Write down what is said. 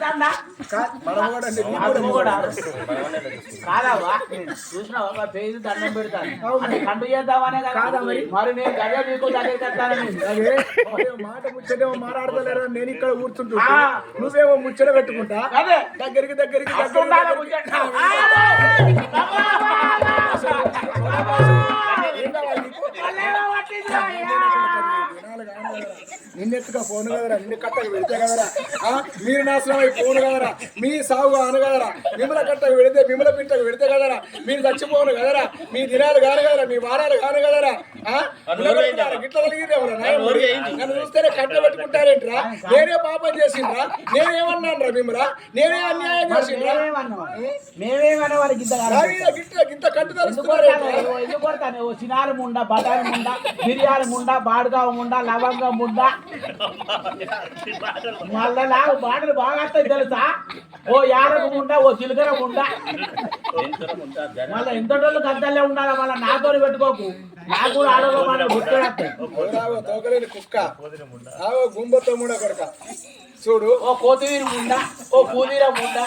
అవుతుందా కాదవ్వా చూసినావా పేరు దండం పెడతాను అంటే కండు చేద్దామనే కదా మరి నేను గదే మీకు దగ్గరికి వస్తాను మాట ముచ్చటేమో మాట్లాడతలేరా నేను ఇక్కడ కూర్చుంటా నువ్వేమో ముచ్చట పెట్టుకుంటా దగ్గరికి దగ్గరికి నిన్నెత్తుగా ఫోన్ కదరా నిన్ను కట్టకు పెడితే కదరా మీరు నాశనం అయి ఫోన్ కదరా మీ సాగు అను కదరా మిమ్మల కట్టకు పెడితే మిమ్మల పిట్టకు పెడితే కదరా మీరు చచ్చిపోను కదరా మీ దినాలు కాను కదరా మీ వారాలు కాను కదరా గిట్ల కలిగిరేమరా నన్ను చూస్తేనే కట్ట పెట్టుకుంటారేంట్రా నేనే పాపం చేసిండ్రా నేనేమన్నాను రా మిమ్మల్ని నేనే అన్యాయం చేసిండ్రా మేమేమనే వారికి గిట్ట కట్టు తెలుస్తున్నారు ఎందుకు కొడతాను చినాలు ముండ బటాలు ముండ బిర్యానీ ముండ బాడుగావ ముండ లవంగ ముండ మళ్ళా నాకు బాటలు బాగా వస్తాయి తెలుసా ఓ యారకు ముండ ఓ చిలుకర ముండ మళ్ళీ ఎంతటోళ్ళు గద్దల్లే ఉండాలి మళ్ళీ నాతో పెట్టుకోకు నాకు కూడా ఆడోగ తోకలేని కుక్క గుంబతో ముండ కొడక చూడు ఓ కోతివీరు ముండ ఓ కూలీర ముండ